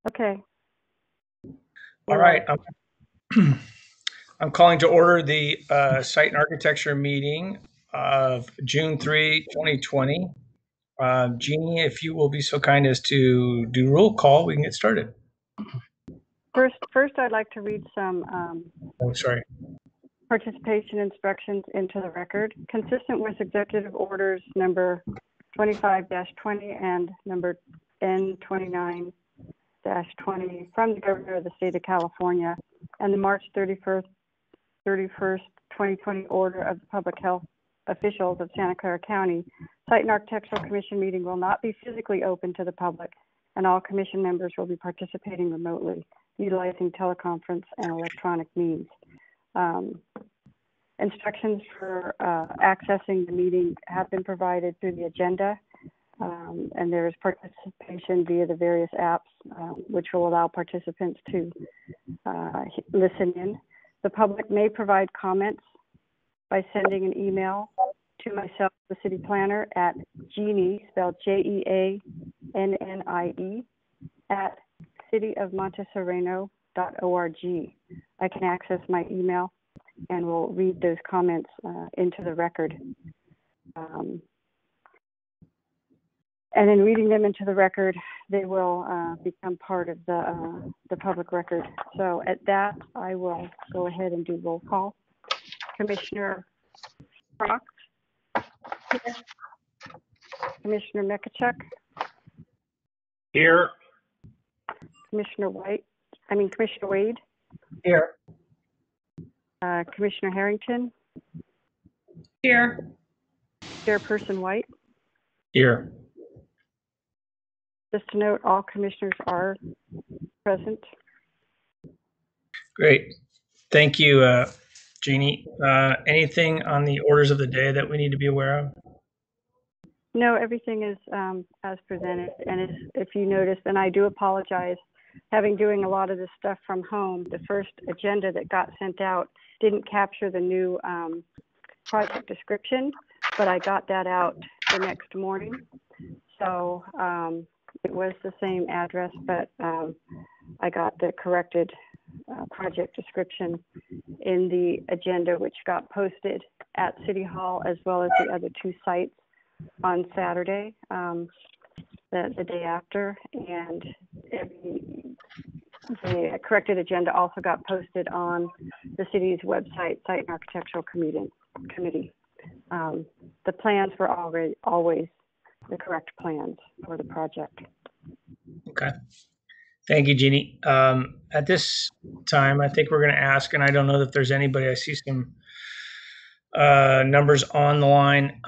Okay. All right. I'm calling to order the Site and Architecture meeting of June 3, 2020. Jeannie, if you will be so kind as to do roll call, we can get started. First, I'd like to read some Sorry. participation instructions into the record, consistent with Executive Orders number 25-20 and number N29-20 from the Governor of the State of California and the March 31st, 2020 Order of the Public Health Officials of Santa Clara County. Site and Architectural Commission meeting will not be physically open to the public, and all commission members will be participating remotely, utilizing teleconference and electronic means. Instructions for accessing the meeting have been provided through the agenda, and there is participation via the various apps, which will allow participants to listen in. The public may provide comments by sending an email to myself, the city planner, at Jeannie, spelled Jeannie, at cityofmontesereno.org. I can access my email and will read those comments into the record. And in reading them into the record, they will become part of the public record. So at that, I will go ahead and do roll call. Commissioner Brock? Here. Commissioner Mekachuk? Here. Commissioner Wade? Here. Commissioner Harrington? Here. Chairperson White? Here. Just to note, all commissioners are present. Great. Thank you, Jeannie. Anything on the orders of the day that we need to be aware of? No, everything is as presented. And if you noticed, and I do apologize, doing a lot of this stuff from home, the first agenda that got sent out didn't capture the new project description, but I got that out the next morning. So it was the same address, but I got the corrected project description in the agenda, which got posted at City Hall as well as the other two sites on Saturday, the day after. And the corrected agenda also got posted on the city's website, Site and Architectural Committee. The plans were always the correct plans for the project. Okay. Thank you, Jeannie. At this time, I think we're going to ask, and I don't know if there's anybody, I see some numbers on the line.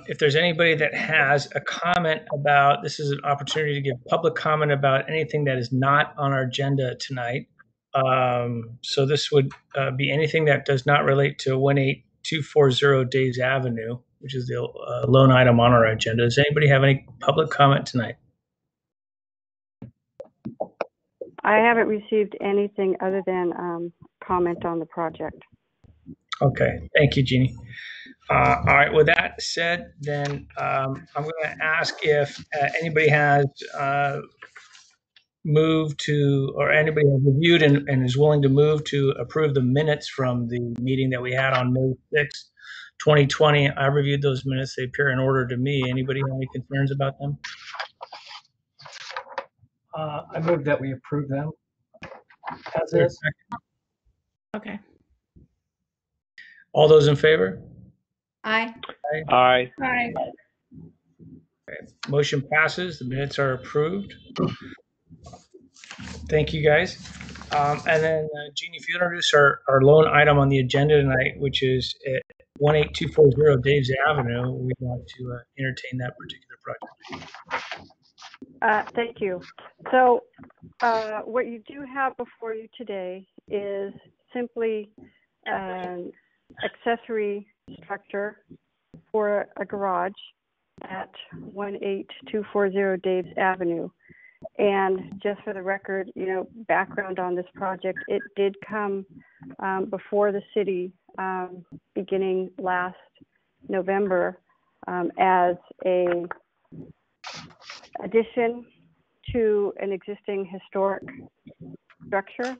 If there's anybody that has a comment about, this is an opportunity to give public comment about anything that is not on our agenda tonight. So this would be anything that does not relate to 18240 Days Avenue, which is the lone item on our agenda. Does anybody have any public comment tonight? I haven't received anything other than comment on the project. Okay, thank you, Jeannie. All right, with that said, then I'm going to ask if anybody has moved to, or anybody has reviewed and is willing to move to approve the minutes from the meeting that we had on May 6th, 2020. I reviewed those minutes. They appear in order to me. Anybody have any concerns about them? I move that we approve them as is. Okay. All those in favor? Aye. Aye. Aye. Okay. Motion passes. The minutes are approved. Thank you, guys. And then, Jeannie, if you introduce our lone item on the agenda tonight, which is at 18240 Dave's Avenue, we want to entertain that particular project. Thank you. So what you do have before you today is simply an accessory structure for a garage at 18240 Dave's Avenue. And just for the record, background on this project, it did come before the city beginning last November as a addition to an existing historic structure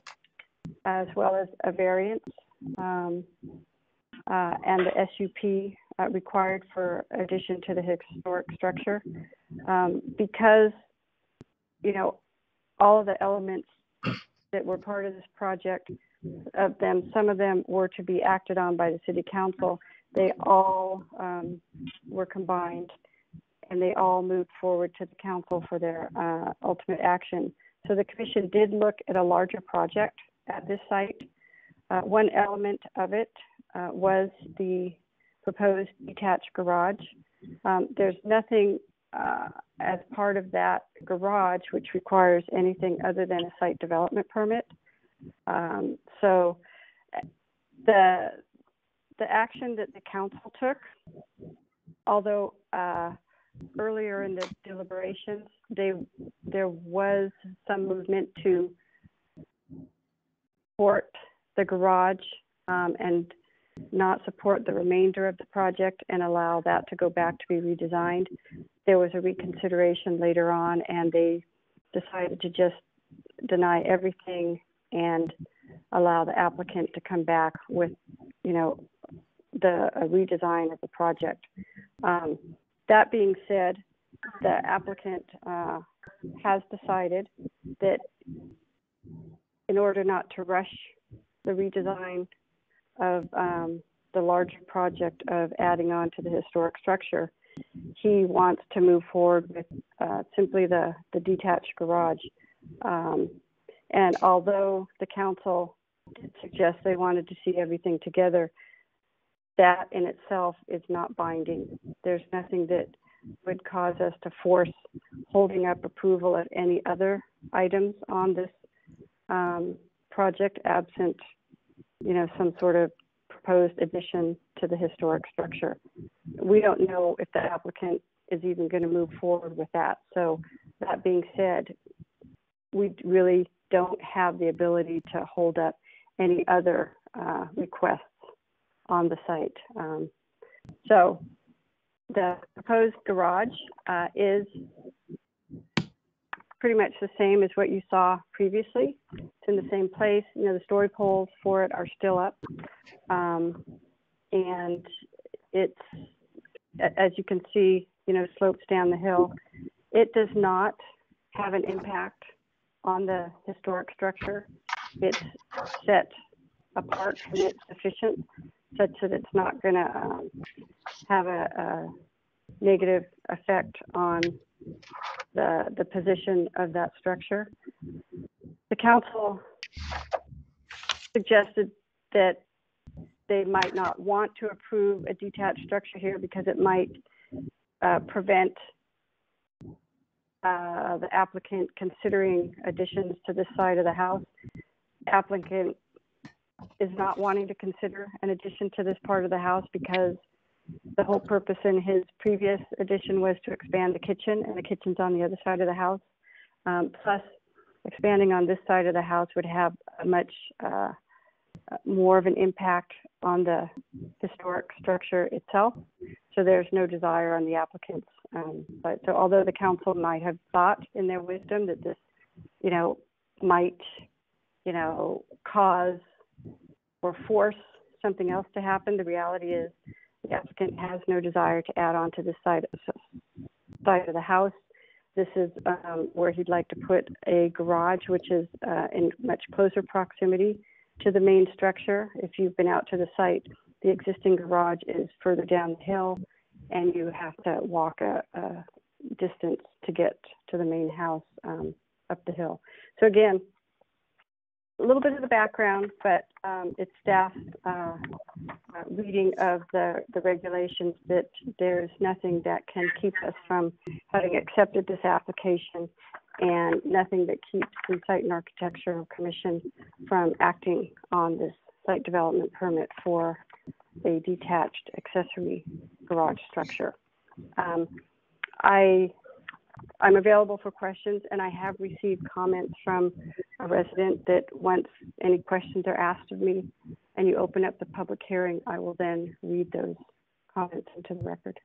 as well as a variance and the SUP required for addition to the historic structure. Because, you know, all of the elements that were part of this project, of them, some of them were to be acted on by the city council. They all were combined, and they all moved forward to the council for their ultimate action. So the commission did look at a larger project at this site. One element of it was the proposed detached garage. There's nothing as part of that garage which requires anything other than a site development permit. So the action that the council took, although earlier in the deliberations there was some movement to support the garage and not support the remainder of the project and allow that to go back to be redesigned. There was a reconsideration later on, and they decided to just deny everything and allow the applicant to come back with, you know, a redesign of the project. That being said, the applicant has decided that in order not to rush the redesign of the larger project of adding on to the historic structure, he wants to move forward with simply the detached garage. And although the council did suggest they wanted to see everything together, that in itself is not binding. There's nothing that would cause us to force holding up approval of any other items on this project absent, you know, some sort of proposed addition to the historic structure. We don't know if the applicant is even going to move forward with that. So that being said, we really don't have the ability to hold up any other requests on the site. So the proposed garage is pretty much the same as what you saw previously. It's in the same place. You know, the story poles for it are still up. And it's, as you can see, you know, slopes down the hill. It does not have an impact on the historic structure. It's set apart from it sufficient such that it's not going to have a negative effect on the position of that structure. The council suggested that they might not want to approve a detached structure here because it might prevent the applicant considering additions to this side of the house. The applicant is not wanting to consider an addition to this part of the house because the whole purpose in his previous addition was to expand the kitchen, and the kitchen's on the other side of the house. Plus, expanding on this side of the house would have a much more of an impact on the historic structure itself. So there's no desire on the applicant's. But so although the council might have thought in their wisdom that this, you know, might, you know, cause or force something else to happen, the reality is the applicant has no desire to add on to this side of the house. This is where he'd like to put a garage, which is in much closer proximity to the main structure. If you've been out to the site, the existing garage is further down the hill, and you have to walk a distance to get to the main house up the hill. So again, a little bit of the background, but it's staff reading of the regulations that there's nothing that can keep us from having accepted this application, and nothing that keeps the Site and Architectural Commission from acting on this site development permit for a detached accessory garage structure. I'm available for questions, and I have received comments from a resident that once any questions are asked of me and you open up the public hearing, I will then read those comments into the record.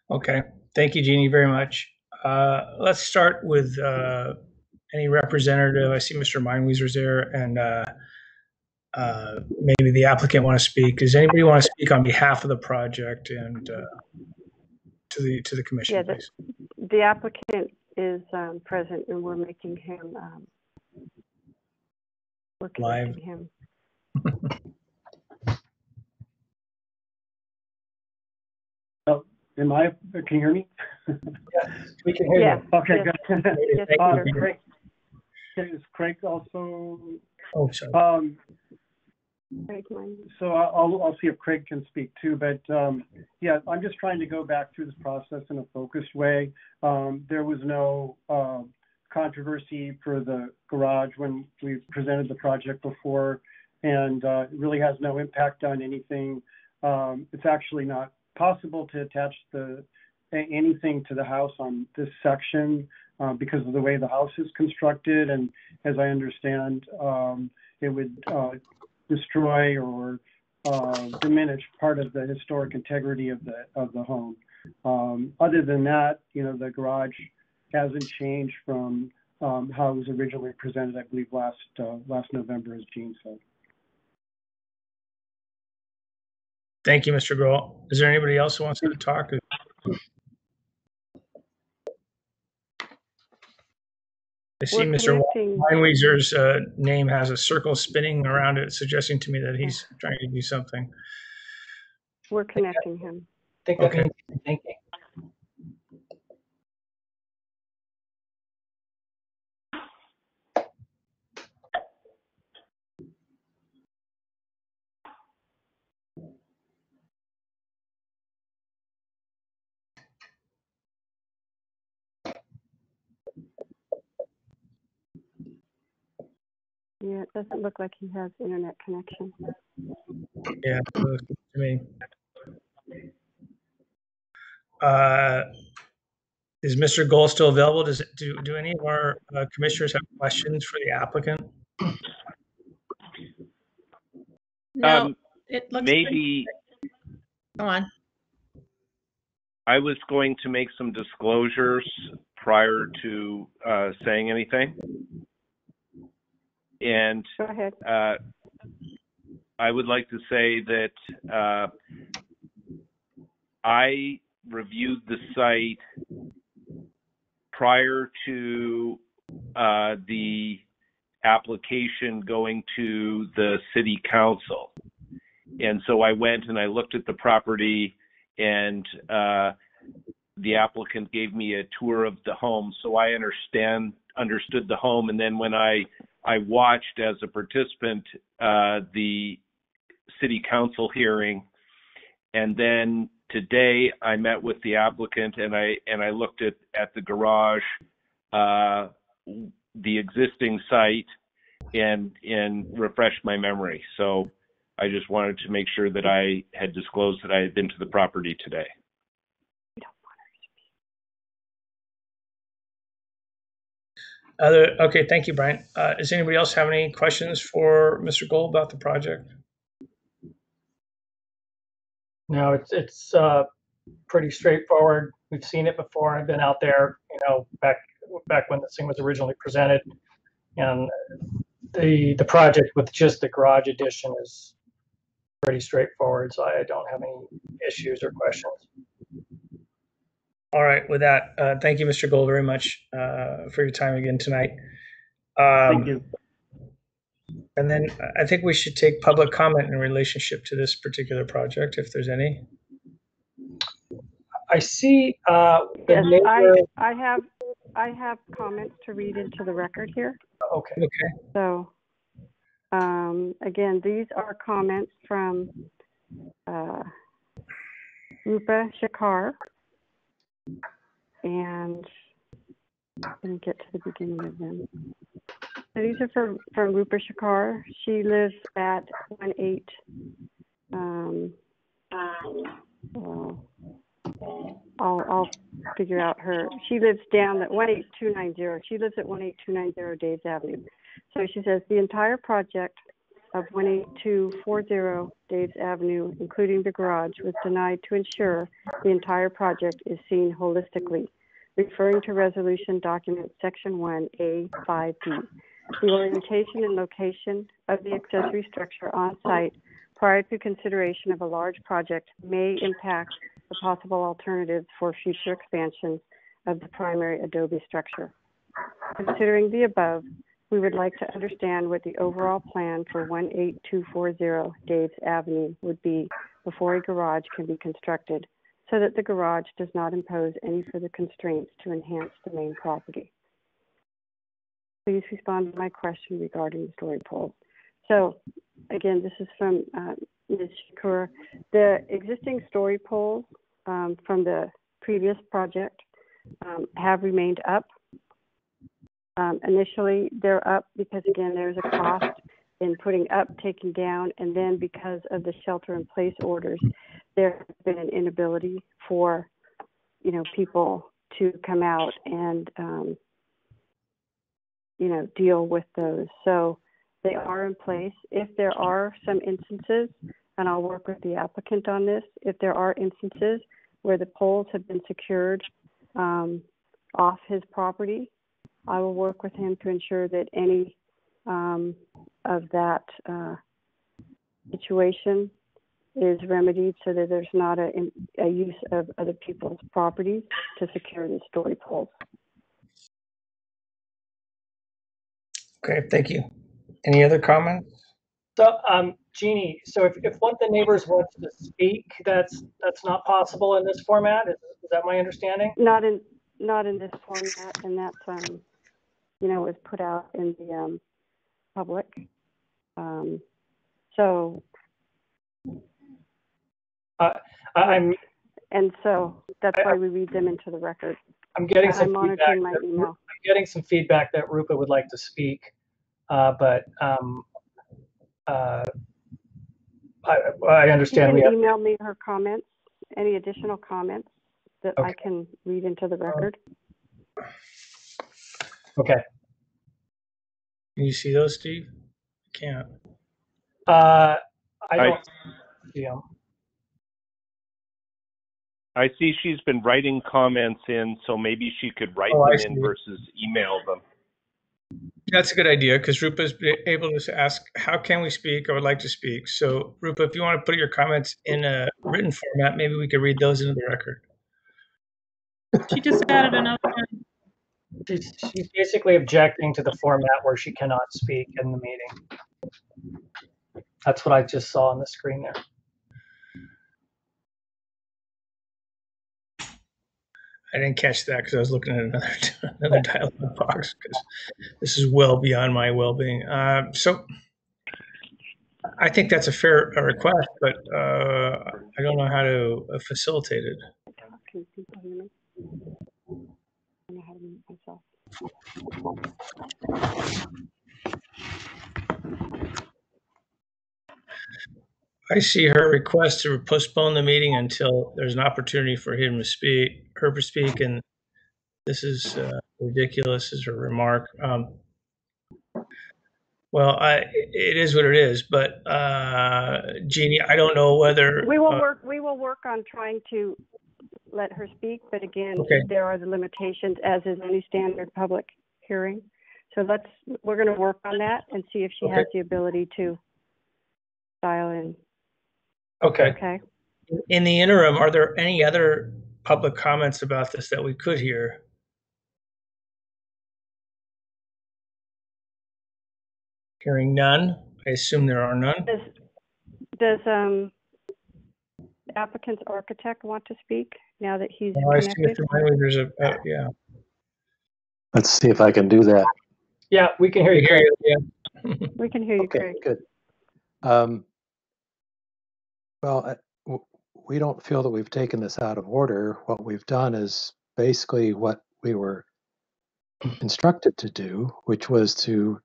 Okay, thank you, Jeannie, very much. Let's start with any representative. I see Mr. Meinwieser's there, and maybe the applicant want to speak. Does anybody want to speak on behalf of the project and to the commission, Yeah, please? the applicant is present, and we're making him, we're connecting him. Can you hear me? Yes, we can hear Yeah. you. Okay, Yes. good. Yes, Peter. Craig, is Craig also? Oh, sorry. Craig, mine. So I'll see if Craig can speak too, but yeah, I'm just trying to go back through this process in a focused way. There was no controversy for the garage when we presented the project before, and it really has no impact on anything. It's actually not possible to attach anything to the house on this section because of the way the house is constructed, and as I understand, it would destroy or diminish part of the historic integrity of the home. Other than that, the garage hasn't changed from how it was originally presented, I believe, last November, as Gene said. Thank you, Mr. Grohl. Is there anybody else who wants to talk? I see Mr. Weinwieser's name has a circle spinning around it, suggesting to me that he's trying to do something. We're connecting him. I think that Okay. means he's thinking. Yeah, it doesn't look like he has internet connection. Yeah, it looks good to me. Is Mr. Gold still available? Do any of our commissioners have questions for the applicant? No, it looks maybe Go on. I was going to make some disclosures prior to saying anything. And Go ahead. I would like to say that I reviewed the site prior to the application going to the city council. And so I went and I looked at the property, and the applicant gave me a tour of the home. So I understood the home. And then when I watched as a participant the city council hearing, and then today I met with the applicant and I looked at the garage, the existing site, and refreshed my memory. So I just wanted to make sure that I had disclosed that I had been to the property today. Okay, thank you, Brian. Does anybody else have any questions for Mr. Gold about the project? No, it's pretty straightforward. We've seen it before. I've been out there, back when this thing was originally presented, and the project with just the garage addition is pretty straightforward. So I don't have any issues or questions. All right, with that, thank you, Mr. Gold, very much for your time again tonight. Thank you. And then I think we should take public comment in relationship to this particular project, if there's any. I see. Yes, I have comments to read into the record here. Okay. Okay. So, again, these are comments from Rupa Shakar, and let me get to the beginning of them. So these are from Rupa Shakar. She lives at 18. I'll figure out her. She lives down at 18290. She lives at 18290 Daves Avenue. So she says the entire project of 18240 Daves Avenue, including the garage, was denied to ensure the entire project is seen holistically. referring to resolution document section 1A5B. The orientation and location of the accessory structure on site prior to consideration of a large project may impact the possible alternatives for future expansion of the primary adobe structure. Considering the above, we would like to understand what the overall plan for 18240 Daves Avenue would be before a garage can be constructed, so that the garage does not impose any further constraints to enhance the main property. Please respond to my question regarding the story poles. So again, this is from Ms. Shakur. The existing story poles from the previous project have remained up. Initially, they're up because, again, there's a cost in putting up, taking down, and then because of the shelter-in-place orders, there has been an inability for, people to come out and, deal with those. So they are in place. If there are some instances, and I'll work with the applicant on this, if there are instances where the poles have been secured off his property, I will work with him to ensure that any of that situation is remedied so that there's not a use of other people's properties to secure the story poles. Okay, thank you. Any other comments? So, Jeannie, so if one of the neighbors wants to speak, that's not possible in this format. Is that my understanding? Not in this format, and that's was put out in the public. So and so that's why we read them into the record. I'm getting some monitoring my email. I'm getting some feedback that Rupa would like to speak, but I understand. You can email me her comments, any additional comments that okay. I can read into the record. Okay. Can you see those, Steve? I can't. I don't see them. I see she's been writing comments in, so maybe she could write them in versus email them. That's a good idea, because Rupa's able to ask, how can we speak? I would like to speak. So Rupa, if you want to put your comments in a written format, maybe we could read those into the record. She just added another one. She's basically objecting to the format where she cannot speak in the meeting. That's what I just saw on the screen there. I didn't catch that because I was looking at another dialog box, because this is well beyond my well-being. So I think that's a fair request, but I don't know how to facilitate it. Can people hear me? I don't know how to mute myself. I see her request to postpone the meeting until there's an opportunity for him to speak, her to speak, and this is ridiculous, is her remark. Well, it is what it is, but Jeannie, I don't know whether we will work. We will work on trying to let her speak, but again, okay. There are the limitations, as is any standard public hearing. So we're going to work on that and see if she has the ability to dial in. Okay. Okay. In the interim, are there any other public comments about this that we could hear? Hearing none, I assume there are none. Does applicant's architect want to speak now that he's connected? There's yeah. Let's see if I can do that. Yeah, we can hear you, Craig. Yeah. We can hear you, Okay, Craig. good. Well, we don't feel that we've taken this out of order. What we've done is basically what we were instructed to do, which was to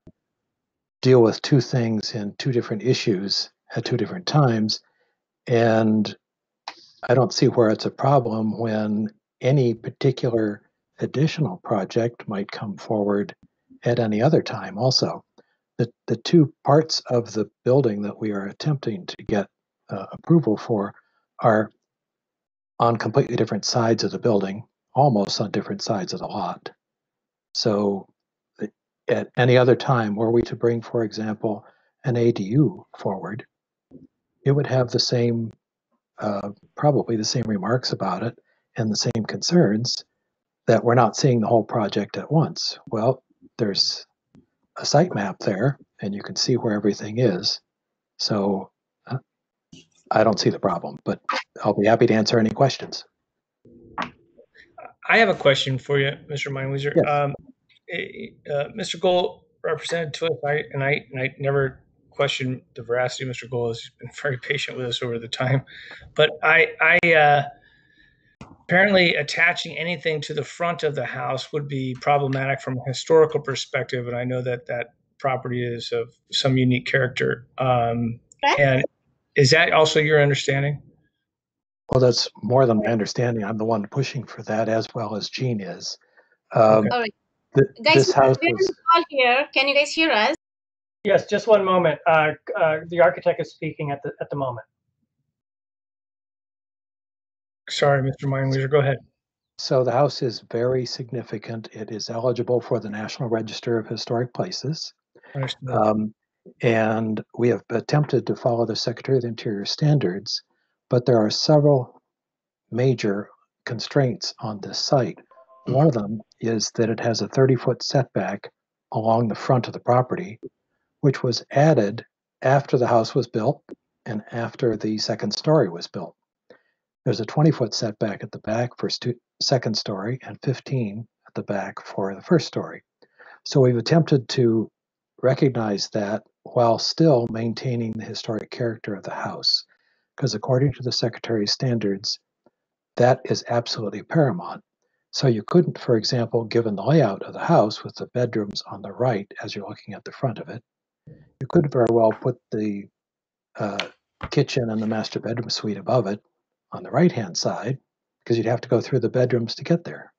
deal with two things in two different issues at two different times. And I don't see where it's a problem when any particular additional project might come forward at any other time also. The two parts of the building that we are attempting to get approval for are on completely different sides of the building. almost on different sides of the lot. So at any other time, were we to bring, for example, an ADU forward, it would have the same, probably the same remarks about it and the same concerns, that we're not seeing the whole project at once. Well, there's a site map there, and you can see where everything is. So I don't see the problem, but I'll be happy to answer any questions. I have a question for you, Mr. Meinweiser. Yes. Mr. Gold represented to us, and I never questioned the veracity of Mr. Gold. Has been very patient with us over the time, but apparently attaching anything to the front of the house would be problematic from a historical perspective, and I know that that property is of some unique character. And is that also your understanding? Well, that's more than my understanding. I'm the one pushing for that, as well as Gene is. Okay. All right. Guys, this house was all here. Can you guys hear us? Yes, just one moment. The architect is speaking at the moment. Sorry, Mr. Meinweiser, go ahead. So the house is very significant. It is eligible for the National Register of Historic Places. And we have attempted to follow the Secretary of the Interior standards, but there are several major constraints on this site. One of them is that it has a 30-foot setback along the front of the property, which was added after the house was built and after the second story was built. There's a 20-foot setback at the back for second story and 15 at the back for the first story. So we've attempted to recognize that while still maintaining the historic character of the house, because according to the Secretary's standards, that is absolutely paramount. So you couldn't, for example, given the layout of the house with the bedrooms on the right as you're looking at the front of it, you could very well put the kitchen and the master bedroom suite above it on the right-hand side, because you'd have to go through the bedrooms to get there.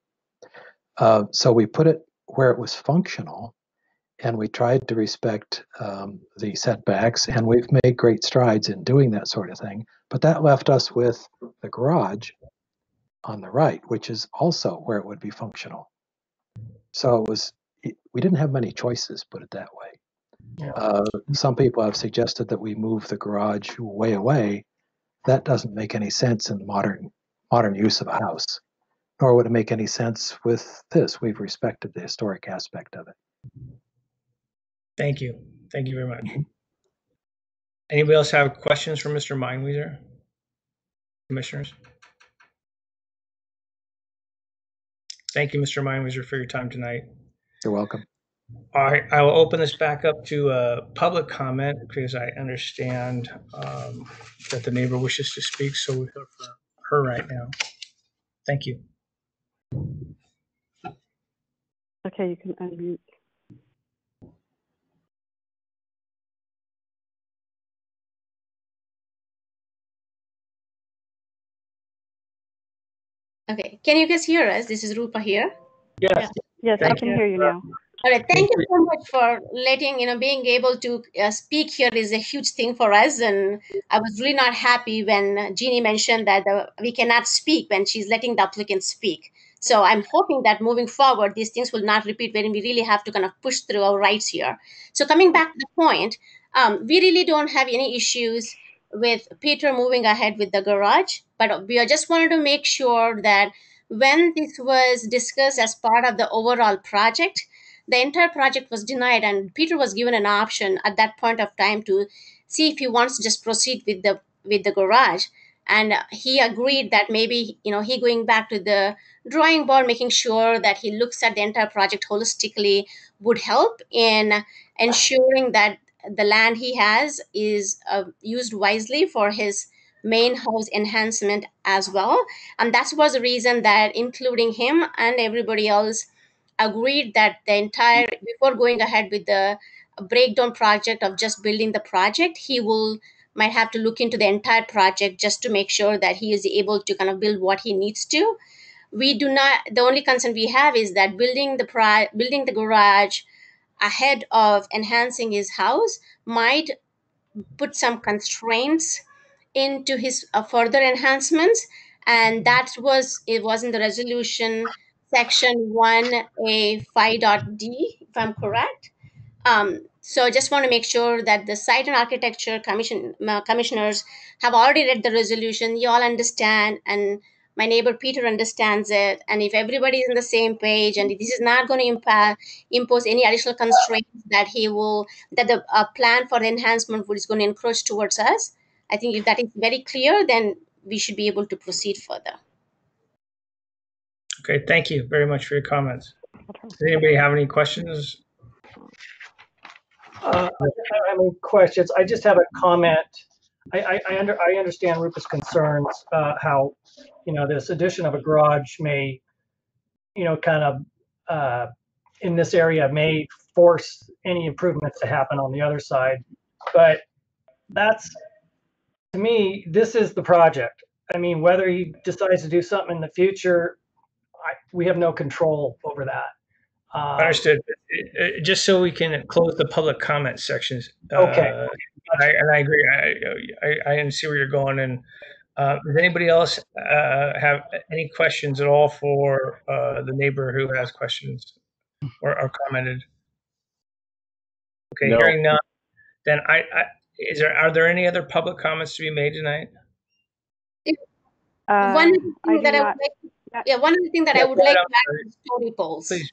So we put it where it was functional, and we tried to respect the setbacks, and we've made great strides in doing that sort of thing. But that left us with the garage on the right, which is also where it would be functional. So we didn't have many choices, put it that way. Yeah. Some people have suggested that we move the garage way away. That doesn't make any sense in modern use of a house, nor would it make any sense with this. We've respected the historic aspect of it. Thank you. Thank you very much. Anybody else have questions for Mr. Meinweiser? Commissioners? Thank you, Mr. Meinweiser, for your time tonight. You're welcome. All right, I will open this back up to public comment because I understand that the neighbor wishes to speak, so we'll hear from her right now. Thank you. Okay, you can unmute. Okay. Can you guys hear us? This is Rupa here. Yes. Yes, I can hear you now. All right. Thank you so much for letting, being able to speak here is a huge thing for us. And I was really not happy when Jeannie mentioned that we cannot speak when she's letting the applicant speak. So I'm hoping that moving forward, these things will not repeat when we really have to kind of push through our rights here. So coming back to the point, we really don't have any issues with Peter moving ahead with the garage, but we just wanted to make sure that when this was discussed as part of the overall project, the entire project was denied, and Peter was given an option at that point of time to see if he wants to just proceed with the garage. And he agreed that maybe he going back to the drawing board, making sure that he looks at the entire project holistically would help in ensuring that the land he has is used wisely for his main house enhancement as well. And that was the reason that including him and everybody else agreed that the entire, before going ahead with the breakdown project of just building the project, he will might have to look into the entire project just to make sure that he is able to kind of build what he needs to. We do not, the only concern we have is that building the garage ahead of enhancing his house might put some constraints into his further enhancements. and it was in the resolution section 1A 5.d, if I'm correct. So I just want to make sure that the site and architecture commissioners have already read the resolution. You all understand, and my neighbor Peter understands it. And if everybody is on the same page, and this is not going to impose any additional constraints that the plan for the enhancement is going to encroach towards us, I think if that is very clear, then we should be able to proceed further. Okay, thank you very much for your comments. Does anybody have any questions? I don't have any questions. I just have a comment. I understand Rupa's concerns, how, this addition of a garage may, kind of, in this area may force any improvements to happen on the other side. But to me, this is the project. I mean, whether he decides to do something in the future, we have no control over that. Understood. Just so we can close the public comment sections. Okay. I agree. I see where you're going. And does anybody else have any questions at all for the neighbor who has questions or commented? Okay, No. hearing none. Then are there any other public comments to be made tonight? One other thing that I would like to add is story polls. Please.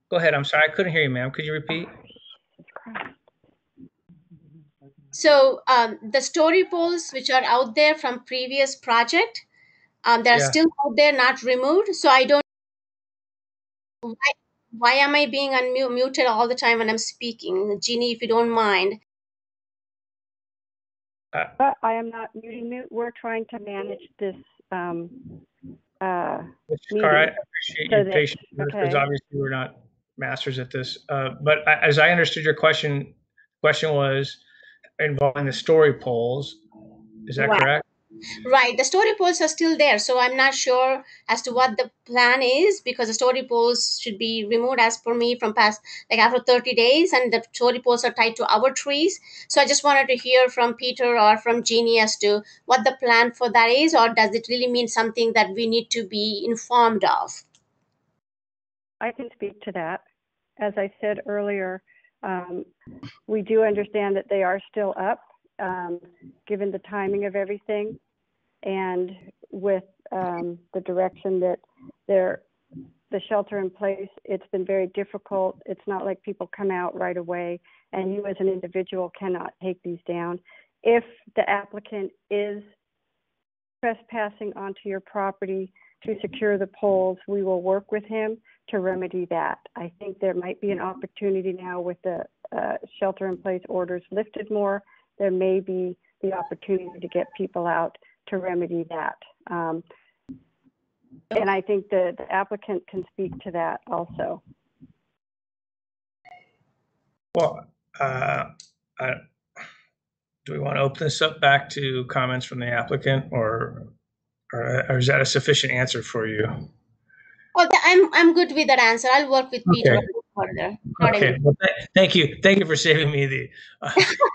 Go ahead. I'm sorry. I couldn't hear you, ma'am. Could you repeat? So the story polls which are out there from previous project, they're still out there, not removed. So I don't why am I being muted all the time when I'm speaking? Jeannie, if you don't mind. But I am not muting you. We're trying to manage this Mr. meeting. Carr, I appreciate your patience because obviously we're not masters at this. But as I understood your question was involving the story polls. Is that correct? Right. The story polls are still there. So I'm not sure as to what the plan is, because the story polls should be removed as per me from past, like after 30 days, and the story polls are tied to our trees. So I just wanted to hear from Peter or from Jeannie as to what the plan for that is, or does it really mean something that we need to be informed of? I can speak to that. As I said earlier, we do understand that they are still up, given the timing of everything, and with the direction that the shelter in place, it's been very difficult. It's not like people come out right away, and you as an individual cannot take these down. If the applicant is trespassing onto your property to secure the poles, we will work with him to remedy that. I think there might be an opportunity now with the shelter in place orders lifted more. There may be the opportunity to get people out to remedy that. And I think the applicant can speak to that also. Well, do we want to open this up back to comments from the applicant, or is that a sufficient answer for you? Oh, I'm good with that answer. I'll work with Peter further. Okay. Well, thank you. Thank you for saving me the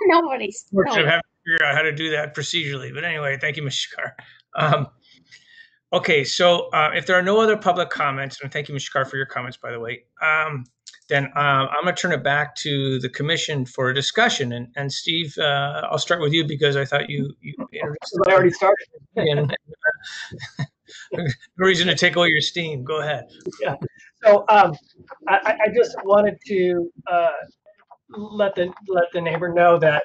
no worries. Of having to figure out how to do that procedurally. But anyway, thank you, Mr. Carr. Okay, so if there are no other public comments, and thank you, Mr. Carr, for your comments, by the way, then I'm going to turn it back to the commission for a discussion. And Steve, I'll start with you because I thought you introduced. I already started. No reason to take away your steam. Go ahead. Yeah. So I just wanted to let the neighbor know that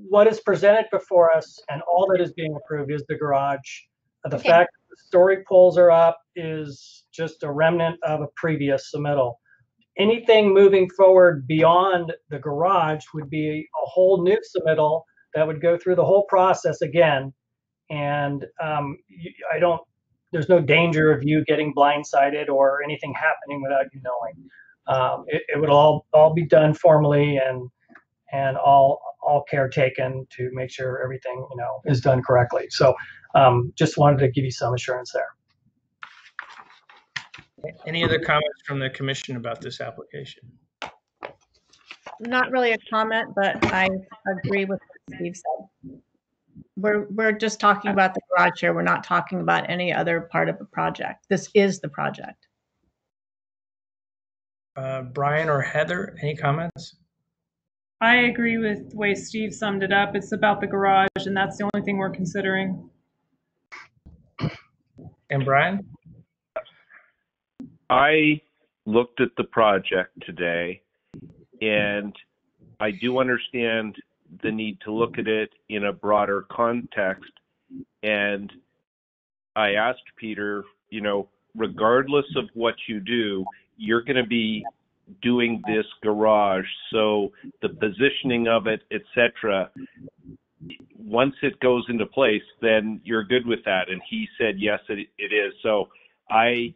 what is presented before us and all that is being approved is the garage. The fact that the story poles are up is just a remnant of a previous submittal. Anything moving forward beyond the garage would be a whole new submittal that would go through the whole process again. And there's no danger of you getting blindsided or anything happening without you knowing. It would all be done formally and all care taken to make sure everything is done correctly. So just wanted to give you some assurance there. Any other comments from the commission about this application? Not really a comment, but I agree with what Steve said. We're just talking about the garage here. We're not talking about any other part of the project. This is the project. Brian or Heather, any comments? I agree with the way Steve summed it up. It's about the garage, and that's the only thing we're considering. And Brian? I looked at the project today, and I do understand the need to look at it in a broader context. And I asked Peter, regardless of what you do, you're going to be doing this garage. So the positioning of it, etc., once it goes into place, then you're good with that. And he said, yes, it is. So I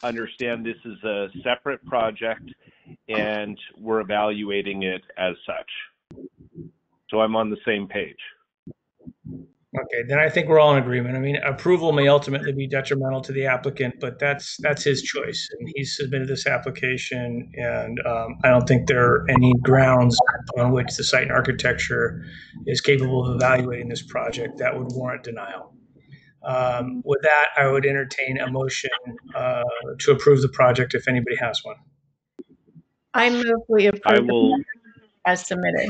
understand this is a separate project and we're evaluating it as such. So I'm on the same page. Okay, then I think we're all in agreement. I mean, approval may ultimately be detrimental to the applicant, but that's his choice. And he submitted this application, and I don't think there are any grounds on which the site and architecture is capable of evaluating this project that would warrant denial. With that, I would entertain a motion to approve the project if anybody has one. I move we approve I will. as submitted.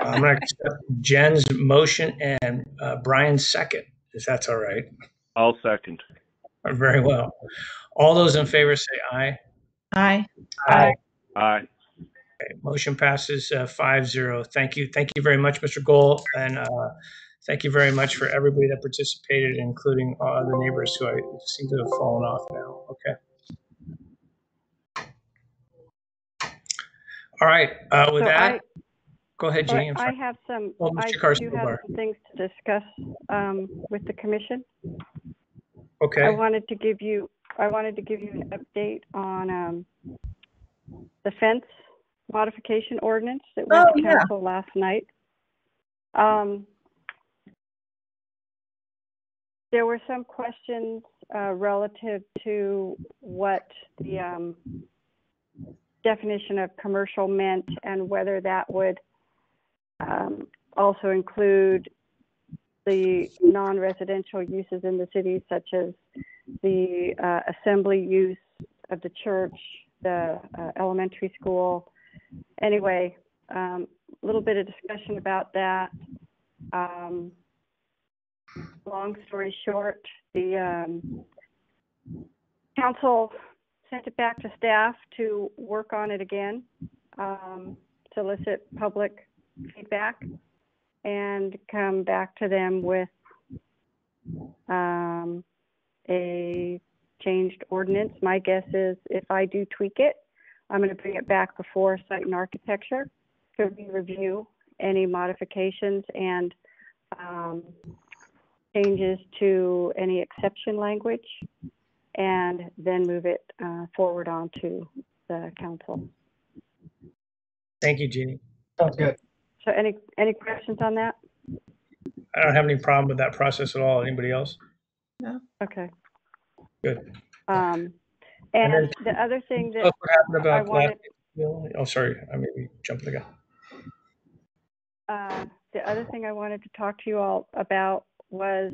I'm going to accept Jen's motion and Brian's second, if that's all right. I'll second. Very well. All those in favor say aye. Aye. Aye. Aye. Okay, motion passes 5-0. Thank you. Thank you very much, Mr. Gohl. And thank you very much for everybody that participated, including the neighbors who I seem to have fallen off now. Okay. All right. With So that, go ahead, Jeannie. I'm I sorry. have some, Oh, Mr. I Carson, do have some things to discuss with the commission. Okay. I wanted to give you an update on the fence modification ordinance that went to council last night. There were some questions relative to what the definition of commercial meant and whether that would also include the non-residential uses in the city, such as the assembly use of the church, the elementary school. Anyway, a little bit of discussion about that. Long story short, the council sent it back to staff to work on it again, solicit public feedback, and come back to them with a changed ordinance. My guess is if I do tweak it, I'm going to bring it back before Site and Architecture to review any modifications and changes to any exception language, and then move it forward onto the council. Thank you, Jeannie. Sounds good. So any questions on that? I don't have any problem with that process at all. Anybody else? No. Okay. Good. And then, the other thing that what happened about I wanted, oh, sorry, I may be jumping the gun. the other thing I wanted to talk to you all about was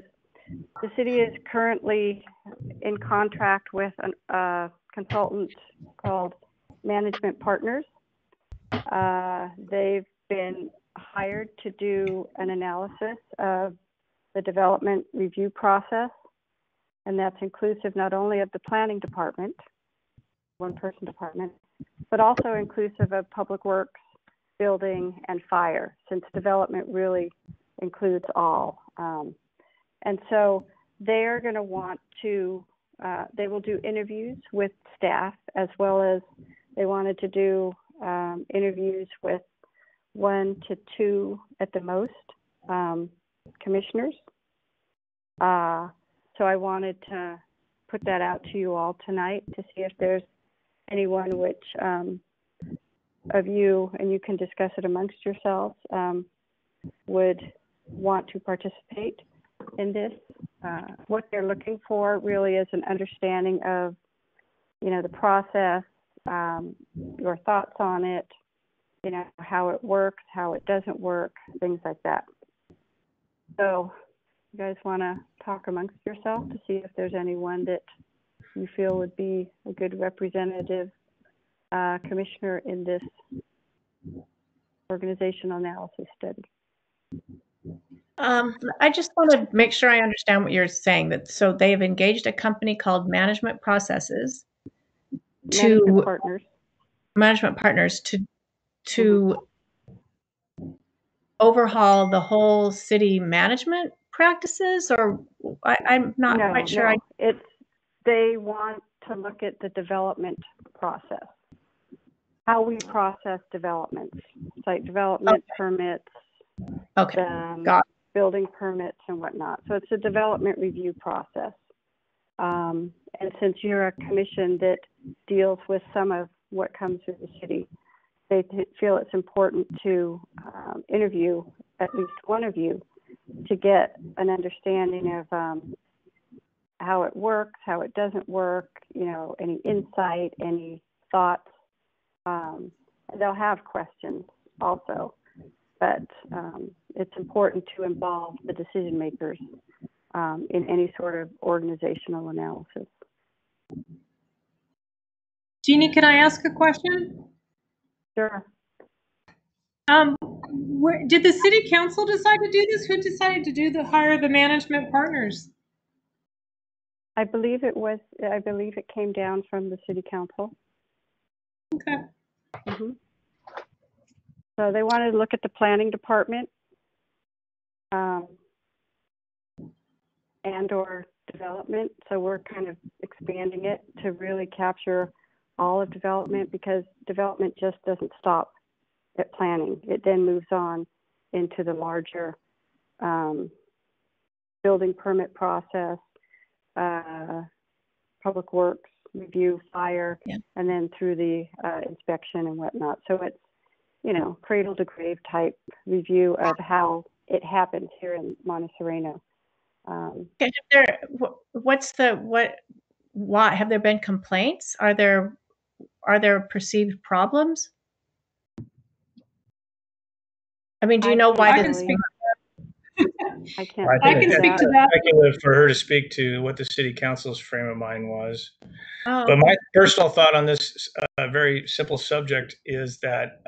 the city is currently in contract with a consultant called Management Partners. They've been hired to do an analysis of the development review process, and that's inclusive not only of the planning department, one-person department, but also inclusive of public works, building, and fire, since development really includes all. And so they're going to want to, they will do interviews with staff, as well as they wanted to do interviews with 1 to 2 at the most commissioners. So I wanted to put that out to you all tonight to see if there's anyone which of you, and you can discuss it amongst yourselves, would want to participate in this. What they're looking for really is an understanding of, the process, your thoughts on it, how it works, how it doesn't work, things like that. So you guys want to talk amongst yourself to see if there's anyone that you feel would be a good representative commissioner in this organizational analysis study. I just want to make sure I understand what you're saying. That so they have engaged a company called Management Processes management partners to overhaul the whole city management practices, or I'm not quite sure. They want to look at the development process, how we process developments, site development permits, building permits and whatnot. So it's a development review process. And since you're a commission that deals with some of what comes through the city, they feel it's important to interview at least one of you to get an understanding of how it works, how it doesn't work, you know, any insight, any thoughts. And they'll have questions also, but it's important to involve the decision makers in any sort of organizational analysis. Jeannie, can I ask a question? Sure. Did the city council decide to do this? Who decided to hire the management partners? I believe it came down from the city council. Okay. So they wanted to look at the planning department and or development. So we're kind of expanding it to really capture all of development, because development just doesn't stop at planning. It then moves on into the larger building permit process, public works review, fire, and then through the inspection and whatnot. So it's, you know, cradle to grave type review of how it happens here in Monte Sereno. Why have there been complaints? Are there perceived problems? I mean, do you know why? I can speak to that. Speculative for her to speak to what the city council's frame of mind was. But my personal thought on this very simple subject is that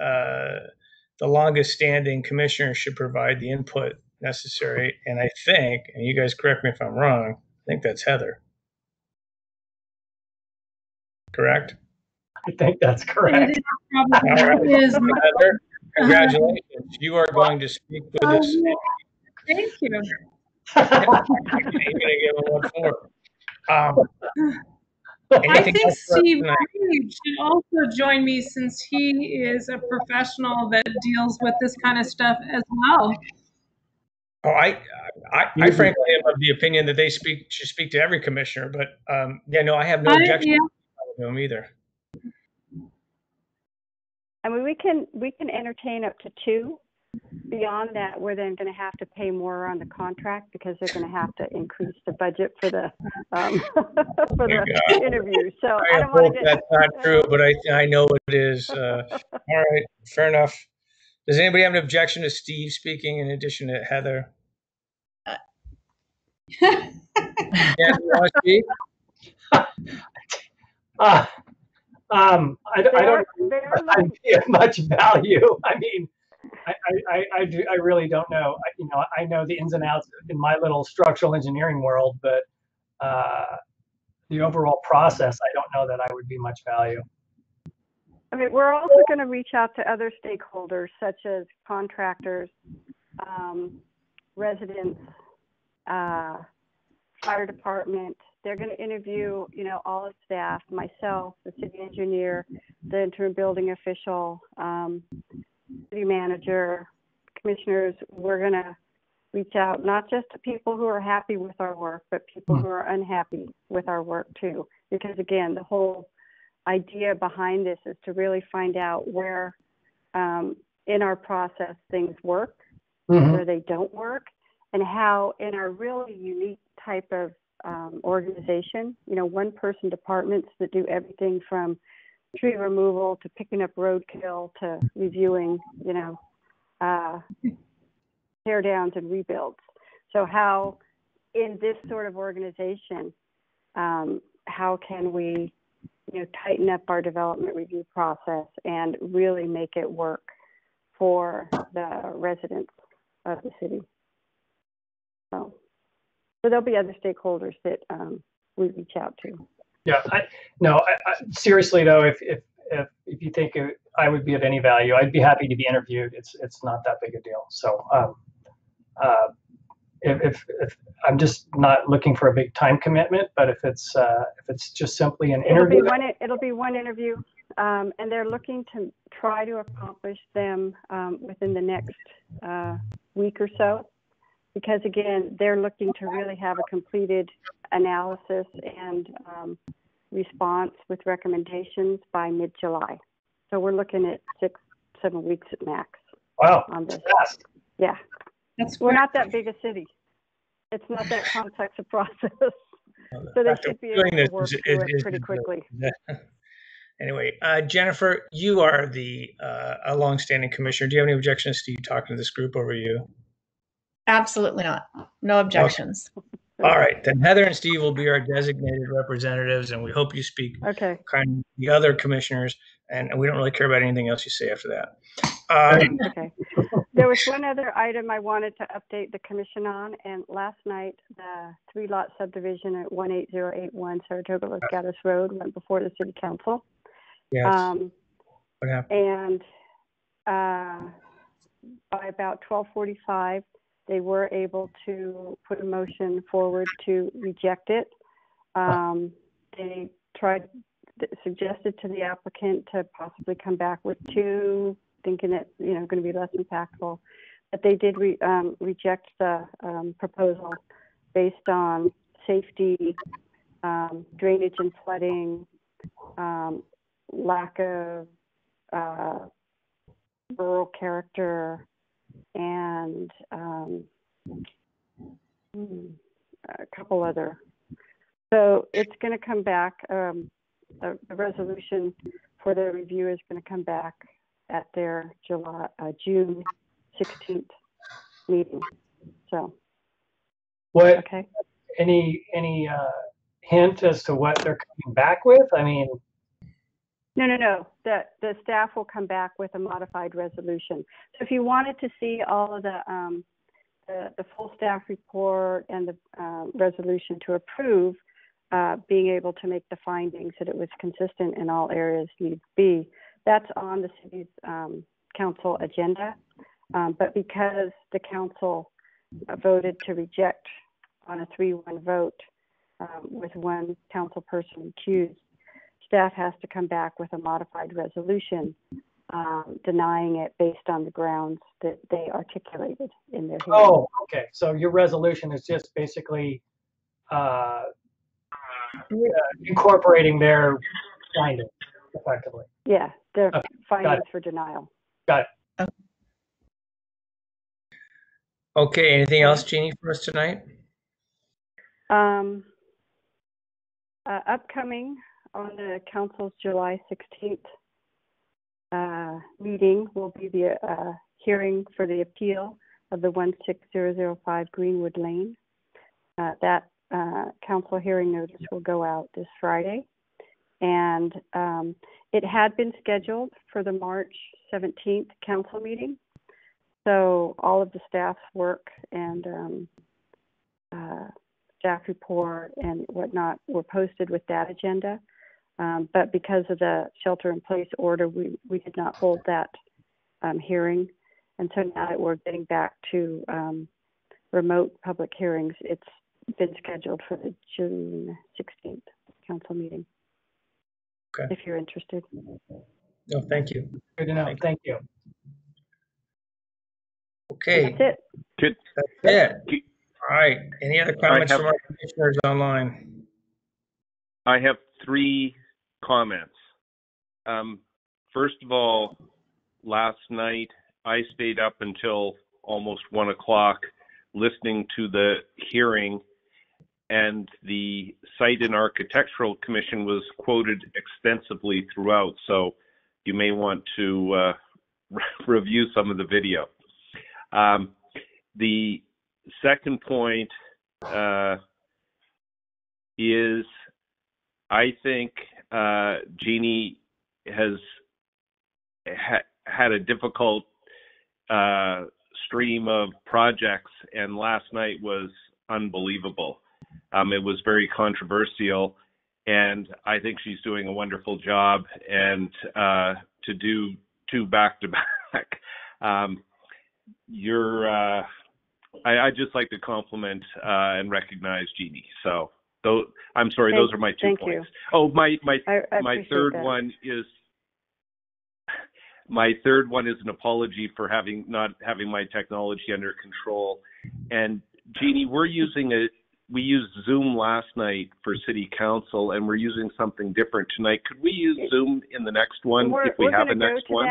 the longest standing commissioner should provide the input necessary. And I think, and you guys correct me if I'm wrong, I think that's Heather. Correct? I think that's correct. All right. Heather, congratulations. You are going to speak with us. Thank you. I'm going to give him one for. I think Steve should also join me, since he is a professional that deals with this kind of stuff as well. Oh, I frankly am of the opinion that they should speak to every commissioner, but I have no objection to them either. I mean, we can entertain up to 2. Beyond that, we're then going to have to pay more on the contract, because they're going to have to increase the budget for the for the interview. So I don't want to get. That's not true, but I know it is. All right, fair enough. Does anybody have an objection to Steve speaking in addition to Heather? Yeah, you want to speak? I don't give much value. I mean, I really don't know. I know the ins and outs in my little structural engineering world, but the overall process, I don't know that I would be much value. I mean, we're also going to reach out to other stakeholders, such as contractors, residents, fire department. They're going to interview, all of staff, myself, the city engineer, the interim building official, city manager, commissioners. We're going to reach out not just to people who are happy with our work, but people who are unhappy with our work too. Because again, the whole idea behind this is to really find out where in our process things work, where they don't work, and how in our really unique type of organization, one-person departments that do everything from tree removal to picking up roadkill to reviewing, tear downs and rebuilds. So how, in this sort of organization, how can we, tighten up our development review process and really make it work for the residents of the city? So there'll be other stakeholders that we reach out to. Yeah, seriously though, if you think I would be of any value, I'd be happy to be interviewed. It's not that big a deal. So if I'm just not looking for a big time commitment, but if it's just simply an interview, it'll be one interview, and they're looking to try to accomplish them within the next week or so, because again, they're looking to really have a completed analysis and response with recommendations by mid-July. So we're looking at 6-7 weeks at max. Wow, on this. fast. Yeah. We're not that big a city. It's not that complex a process. So they should be able to work through it pretty quickly. Anyway, Jennifer, you are a longstanding commissioner. Do you have any objections to you talking to this group over you? Absolutely not. No objections. Okay. All right, then Heather and Steve will be our designated representatives, and we hope you speak kind of the other commissioners, and we don't really care about anything else you say after that. Okay. There was one other item I wanted to update the commission on, and last night the 3-lot subdivision at 18081 Saratoga Los Gatos Road went before the city council. Yes. What happened? And by about 12:45, they were able to put a motion forward to reject it. They suggested to the applicant to possibly come back with 2, thinking it, going to be less impactful. But they did reject the proposal based on safety, drainage and flooding, lack of rural character, and a couple other. So it's going to come back. The resolution for their review is going to come back at their June 16th meeting. So, what? Okay. Any hint as to what they're coming back with? I mean, no. The staff will come back with a modified resolution. So if you wanted to see all of the full staff report and the resolution to approve, being able to make the findings that it was consistent in all areas needs be, that's on the city's council agenda. But because the council voted to reject on a 3-1 vote with one council person recused, staff has to come back with a modified resolution denying it based on the grounds that they articulated in their hearing. Oh, okay. So your resolution is just basically incorporating their findings effectively. Yeah, their Okay, findings for denial. Got it. Okay, anything else, Jeannie, for us tonight? Upcoming on the council's July 16th meeting will be the hearing for the appeal of the 16005 Greenwood Lane. That council hearing notice will go out this Friday. And it had been scheduled for the March 17th council meeting. So all of the staff's work and staff report and whatnot were posted with that agenda. But because of the shelter-in-place order, we did not hold that hearing. And so now that we're getting back to remote public hearings, it's been scheduled for the June 16th council meeting. Okay. If you're interested. No, thank you. Good to know. Thank you. Okay. That's it. That's it. All right. Any other comments from our commissioners online? I have 3 comments. First of all, last night I stayed up until almost 1 o'clock listening to the hearing, and the Site and Architectural Commission was quoted extensively throughout, so you may want to review some of the video. The second point is I think Jeannie has had a difficult stream of projects, and last night was unbelievable. It was very controversial, and I think she's doing a wonderful job. And to do two back to back, I'd just like to compliment and recognize Jeannie. So, I'm sorry, those are my 2 points. You. Oh, my third that. one is. My third one is an apology for not having my technology under control. And Jeannie, we used Zoom last night for City Council, and we're using something different tonight. Could we use Zoom in the next one if we have a next one?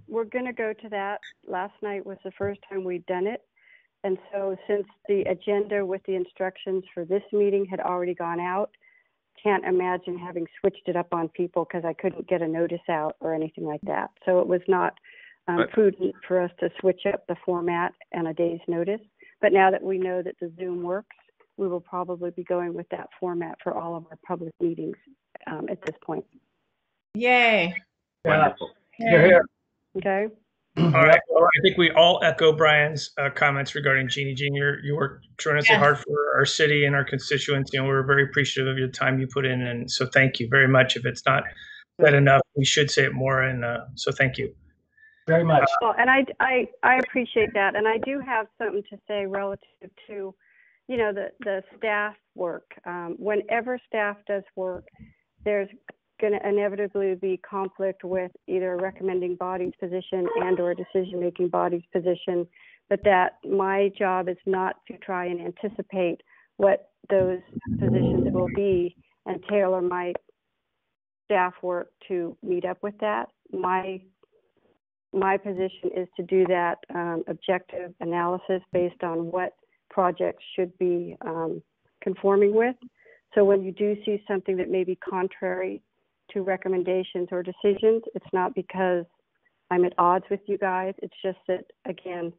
We're going to go to that. Last night was the first time we'd done it. And so since the agenda with the instructions for this meeting had already gone out, can't imagine having switched it up on people because I couldn't get a notice out or anything like that. So it was not prudent for us to switch up the format and a day's notice. But now that we know that the Zoom works, we will probably be going with that format for all of our public meetings at this point. Yay. Wonderful. You're here. Okay. All right. Well, I think we all echo Brian's comments regarding Jeannie. Jeannie, you work tremendously hard for our city and our constituents, and we're very appreciative of your time you put in. And so thank you very much. If it's not said enough, we should say it more. And so thank you. Very much. Well, and I appreciate that. And I do have something to say relative to, the staff work. Whenever staff does work, there's going to inevitably be conflict with either a recommending body's position and or a decision-making body's position, but that my job is not to try and anticipate what those positions will be and tailor my staff work to meet up with that. My position is to do that objective analysis based on what projects should be conforming with. So when you do see something that may be contrary to recommendations or decisions, it's not because I'm at odds with you guys. It's just that, again,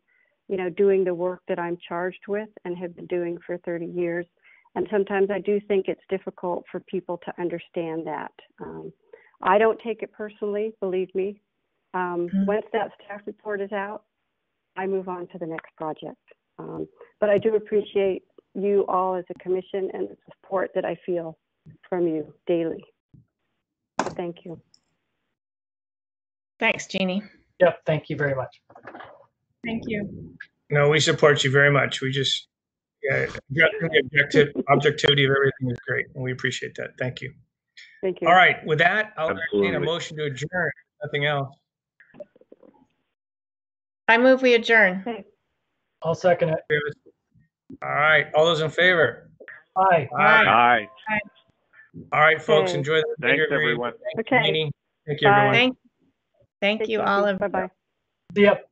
doing the work that I'm charged with and have been doing for 30 years. And sometimes I do think it's difficult for people to understand that. I don't take it personally, believe me. Once that staff report is out, I move on to the next project. But I do appreciate you all as a commission and the support that I feel from you daily. Thank you. Thanks, Jeannie. Yep. Thank you very much. Thank you. No, we support you very much. We just, the objectivity of everything is great, and we appreciate that. Thank you. Thank you. All right. With that, I'll entertain a motion to adjourn. Nothing else. I move we adjourn. I'll second it. All right. All those in favor? Aye. Aye. All right, folks. Okay. Enjoy the Thanks, everyone. Thank you, Okay. Jeannie. Thank you, Bye. everyone. Thank you all of you. Bye-bye. Yep.